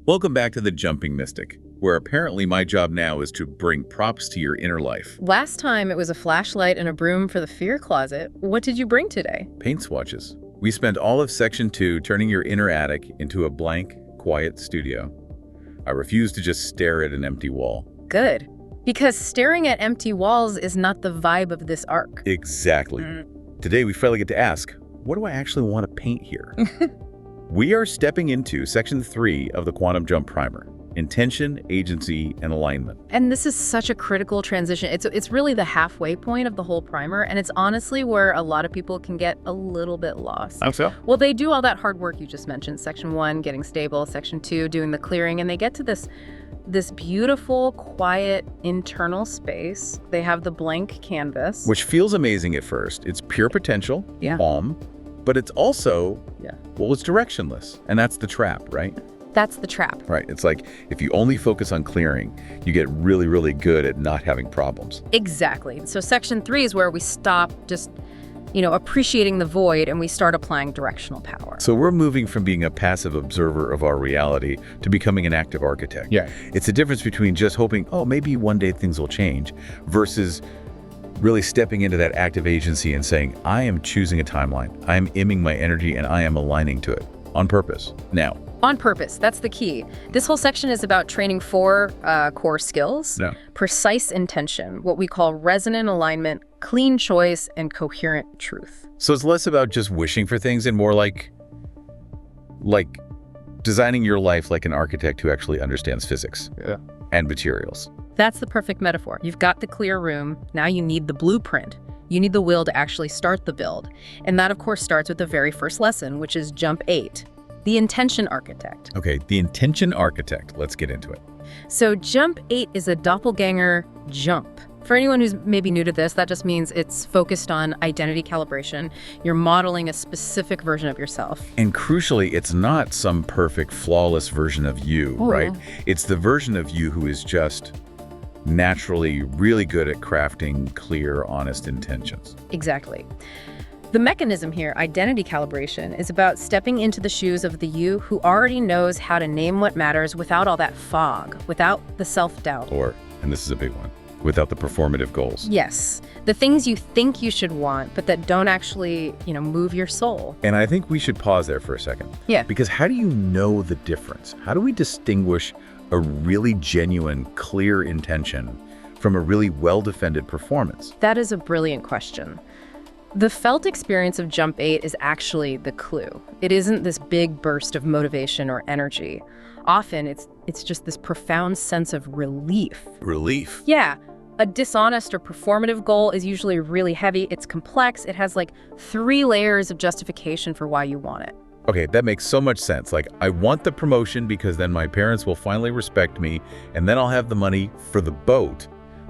Welcome back to The Jumping Mystic, where apparently my job now is to bring props to your inner life. Last time it was a flashlight and a broom for the fear closet. What did you bring today? Paint swatches. We spent all of Section 2 turning your inner attic into a blank, quiet studio. I refuse to just stare at an empty wall. Good. Because staring at empty walls is not the vibe of this arc. Exactly. Today we finally get to ask, what do I actually want to paint here? We are stepping into Section 3 of the Quantum Jump Primer. Intention, agency, and alignment. And this is such a critical transition. It's really the halfway point of the whole primer, and it's honestly where a lot of people can get a little bit lost. How so? Well, they do all that hard work you just mentioned. Section 1, getting stable. Section 2, doing the clearing, and they get to this beautiful, quiet, internal space. They have the blank canvas. Which feels amazing at first. It's pure potential, calm, but it's also, well, it's directionless. And that's the trap, right? That's the trap. Right. It's like if you only focus on clearing, you get really, really good at not having problems. Exactly. So Section 3 is where we stop just, appreciating the void and we start applying directional power. So we're moving from being a passive observer of our reality to becoming an active architect. Yeah. It's a difference between just hoping, oh, maybe one day things will change, versus really stepping into that active agency and saying, I am choosing a timeline. I am aiming my energy and I am aligning to it on purpose. Now, on purpose, that's the key. This whole section is about training 4 core skills. Precise intention, what we call resonant alignment, clean choice, and coherent truth. So it's less about just wishing for things and more like designing your life like an architect who actually understands physics and materials. That's the perfect metaphor. You've got the clear room. Now you need the blueprint. You need the will to actually start the build. And that, of course, starts with the very first lesson, which is Jump 8. The intention architect. Okay, the intention architect. Let's get into it. So Jump 8 is a doppelganger jump. For anyone who's maybe new to this, that just means it's focused on identity calibration. You're modeling a specific version of yourself. And crucially, it's not some perfect, flawless version of you, right? It's the version of you who is just naturally really good at crafting clear, honest intentions. Exactly. The mechanism here, identity calibration, is about stepping into the shoes of the you who already knows how to name what matters without all that fog, without the self-doubt. Or, and this is a big one, without the performative goals. Yes, the things you think you should want, but that don't actually, move your soul. And I think we should pause there for a second. Yeah. Because how do you know the difference? How do we distinguish a really genuine, clear intention from a really well-defended performance? That is a brilliant question. The felt experience of Jump 8 is actually the clue. It isn't this big burst of motivation or energy. Often, it's just this profound sense of relief. Relief? Yeah. A dishonest or performative goal is usually really heavy. It's complex. It has 3 layers of justification for why you want it. Okay, that makes so much sense. I want the promotion because then my parents will finally respect me, and then I'll have the money for the boat.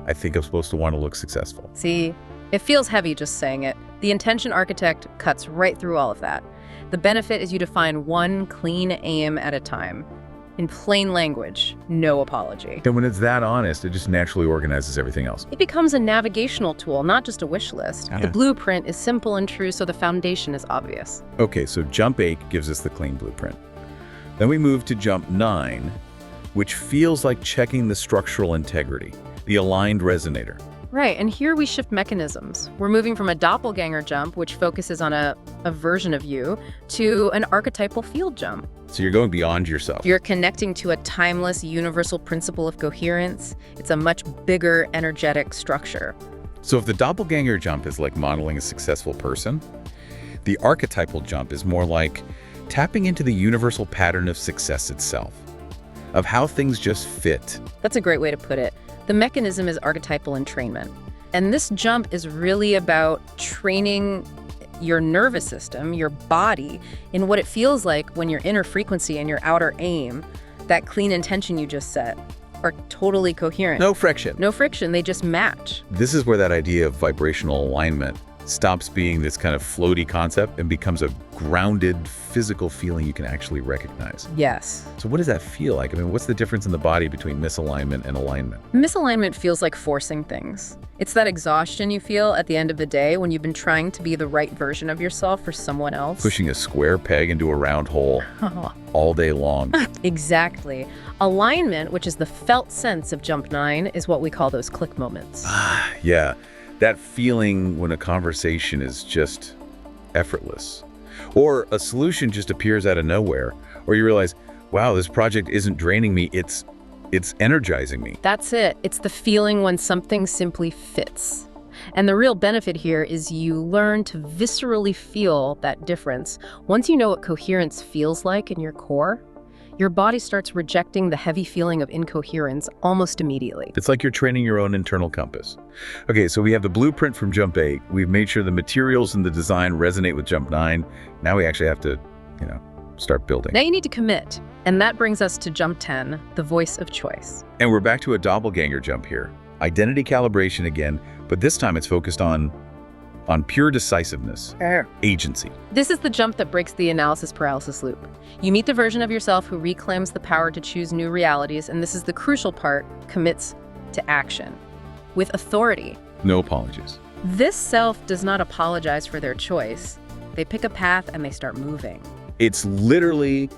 I think I'm supposed to want to look successful. See, it feels heavy just saying it. The intention architect cuts right through all of that. The benefit is you define one clean aim at a time. In plain language, no apology. And when it's that honest, it just naturally organizes everything else. It becomes a navigational tool, not just a wish list. The blueprint is simple and true, so the foundation is obvious. Okay, so Jump 8 gives us the clean blueprint. Then we move to Jump 9, which feels like checking the structural integrity, the Aligned Resonator. Right, and here we shift mechanisms. We're moving from a doppelganger jump, which focuses on a version of you, to an archetypal field jump. So you're going beyond yourself. You're connecting to a timeless, universal principle of coherence. It's a much bigger, energetic structure. So if the doppelganger jump is like modeling a successful person, the archetypal jump is more like tapping into the universal pattern of success itself, of how things just fit. That's a great way to put it. The mechanism is archetypal entrainment. And this jump is really about training your nervous system, your body, in what it feels like when your inner frequency and your outer aim, that clean intention you just set, are totally coherent. No friction. No friction, they just match. This is where that idea of vibrational alignment stops being this kind of floaty concept and becomes a grounded physical feeling you can actually recognize. Yes. So what does that feel like? I mean, what's the difference in the body between misalignment and alignment? Misalignment feels like forcing things. It's that exhaustion you feel at the end of the day when you've been trying to be the right version of yourself for someone else. Pushing a square peg into a round hole, all day long. Exactly. Alignment, which is the felt sense of jump 9, is what we call those click moments. Yeah, that feeling when a conversation is just effortless. Or a solution just appears out of nowhere. Or you realize, wow, this project isn't draining me, it's energizing me. That's it. It's the feeling when something simply fits. And the real benefit here is you learn to viscerally feel that difference. Once you know what coherence feels like in your core, your body starts rejecting the heavy feeling of incoherence almost immediately. It's like you're training your own internal compass. Okay, so we have the blueprint from Jump 8. We've made sure the materials and the design resonate with Jump 9. Now we actually have to, start building. Now you need to commit. And that brings us to Jump 10, the voice of choice. And we're back to a doppelganger jump here. Identity calibration again, but this time it's focused on pure decisiveness, agency. This is the jump that breaks the analysis paralysis loop. You meet the version of yourself who reclaims the power to choose new realities, and this is the crucial part, commits to action. With authority. No apologies. This self does not apologize for their choice. They pick a path and they start moving. It's literally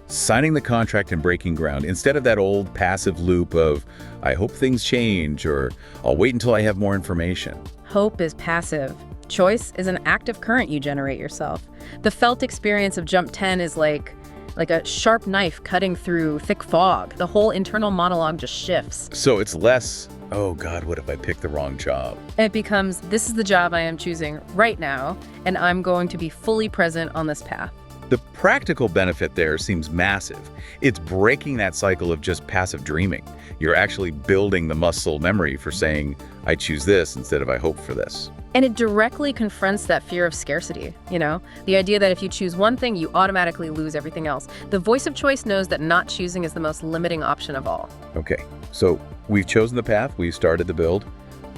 signing the contract and breaking ground, instead of that old passive loop of, I hope things change, or I'll wait until I have more information. Hope is passive. Choice is an active current you generate yourself. The felt experience of Jump 10 is like a sharp knife cutting through thick fog. The whole internal monologue just shifts. So it's less, oh God, what if I pick the wrong job? It becomes, this is the job I am choosing right now, and I'm going to be fully present on this path. The practical benefit there seems massive. It's breaking that cycle of just passive dreaming. You're actually building the muscle memory for saying, I choose this instead of I hope for this. And it directly confronts that fear of scarcity, The idea that if you choose one thing, you automatically lose everything else. The voice of choice knows that not choosing is the most limiting option of all. Okay, so we've chosen the path, we've started the build,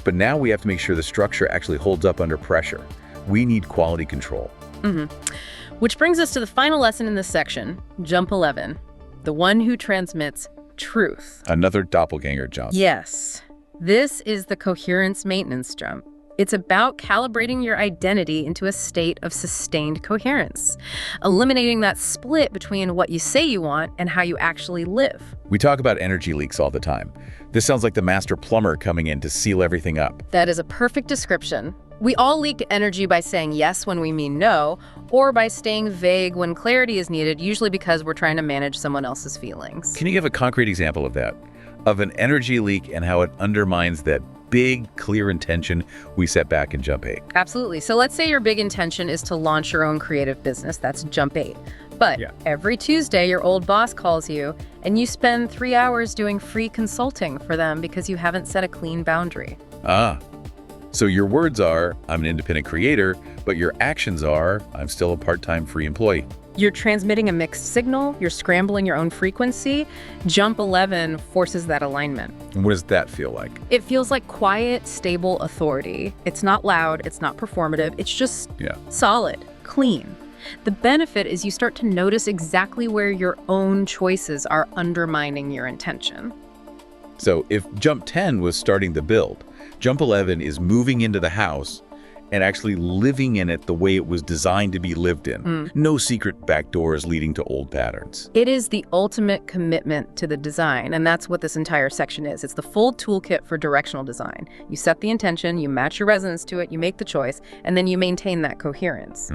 but now we have to make sure the structure actually holds up under pressure. We need quality control. Which brings us to the final lesson in this section, Jump 11, the one who transmits truth. Another doppelganger jump. Yes, this is the coherence maintenance jump. It's about calibrating your identity into a state of sustained coherence, eliminating that split between what you say you want and how you actually live. We talk about energy leaks all the time. This sounds like the master plumber coming in to seal everything up. That is a perfect description. We all leak energy by saying yes when we mean no, or by staying vague when clarity is needed, usually because we're trying to manage someone else's feelings. Can you give a concrete example of that? Of an energy leak and how it undermines that big, clear intention we set back in Jump 8. Absolutely. So let's say your big intention is to launch your own creative business. That's Jump 8. But every Tuesday, your old boss calls you and you spend 3 hours doing free consulting for them because you haven't set a clean boundary. So your words are, I'm an independent creator, but your actions are, I'm still a part-time free employee. You're transmitting a mixed signal, you're scrambling your own frequency. Jump 11 forces that alignment. And what does that feel like? It feels like quiet, stable authority. It's not loud, it's not performative, it's just solid, clean. The benefit is you start to notice exactly where your own choices are undermining your intention. So if Jump 10 was starting the build, Jump 11 is moving into the house and actually living in it the way it was designed to be lived in. No secret back doors leading to old patterns. It is the ultimate commitment to the design, and that's what this entire section is. It's the full toolkit for directional design. You set the intention, you match your resonance to it, you make the choice, and then you maintain that coherence.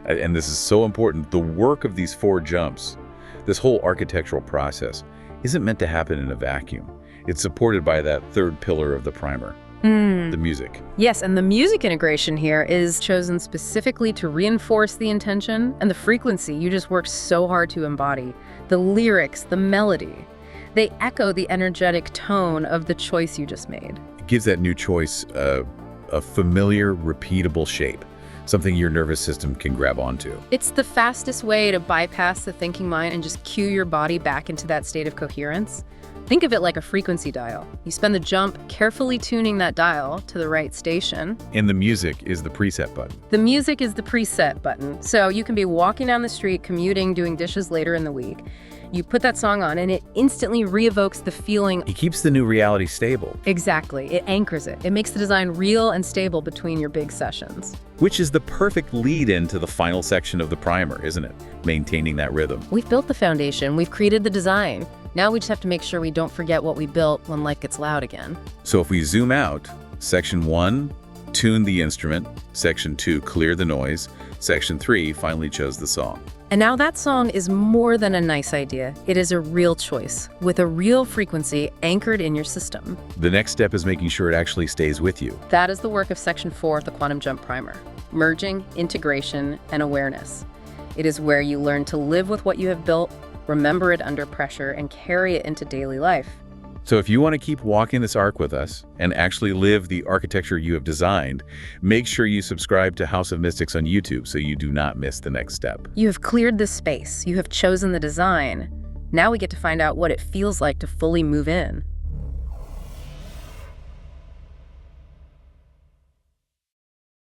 And this is so important. The work of these 4 jumps, this whole architectural process, isn't meant to happen in a vacuum. It's supported by that third pillar of the primer. The music. Yes, and the music integration here is chosen specifically to reinforce the intention and the frequency you just worked so hard to embody. The lyrics, the melody, they echo the energetic tone of the choice you just made. It gives that new choice a familiar, repeatable shape, something your nervous system can grab onto. It's the fastest way to bypass the thinking mind and just cue your body back into that state of coherence. Think of it like a frequency dial. You spend the jump carefully tuning that dial to the right station. And the music is the preset button. The music is the preset button. So you can be walking down the street, commuting, doing dishes later in the week. You put that song on and it instantly re-evokes the feeling. It keeps the new reality stable, Exactly. It anchors it. It makes the design real and stable between your big sessions. which is the perfect lead-in to the final section of the primer, isn't it? Maintaining that rhythm. We've built the foundation. We've created the design. Now we just have to make sure we don't forget what we built when life gets loud again. So if we zoom out, Section 1, tune the instrument. Section 2, clear the noise. Section 3, finally chose the song. And now that song is more than a nice idea. It is a real choice, with a real frequency anchored in your system. The next step is making sure it actually stays with you. That is the work of Section 4 of the Quantum Jump Primer: merging, integration, and awareness. It is where you learn to live with what you have built, remember it under pressure, and carry it into daily life. So if you want to keep walking this arc with us and actually live the architecture you have designed, make sure you subscribe to House of Mystics on YouTube so you do not miss the next step. You have cleared this space. You have chosen the design. Now we get to find out what it feels like to fully move in.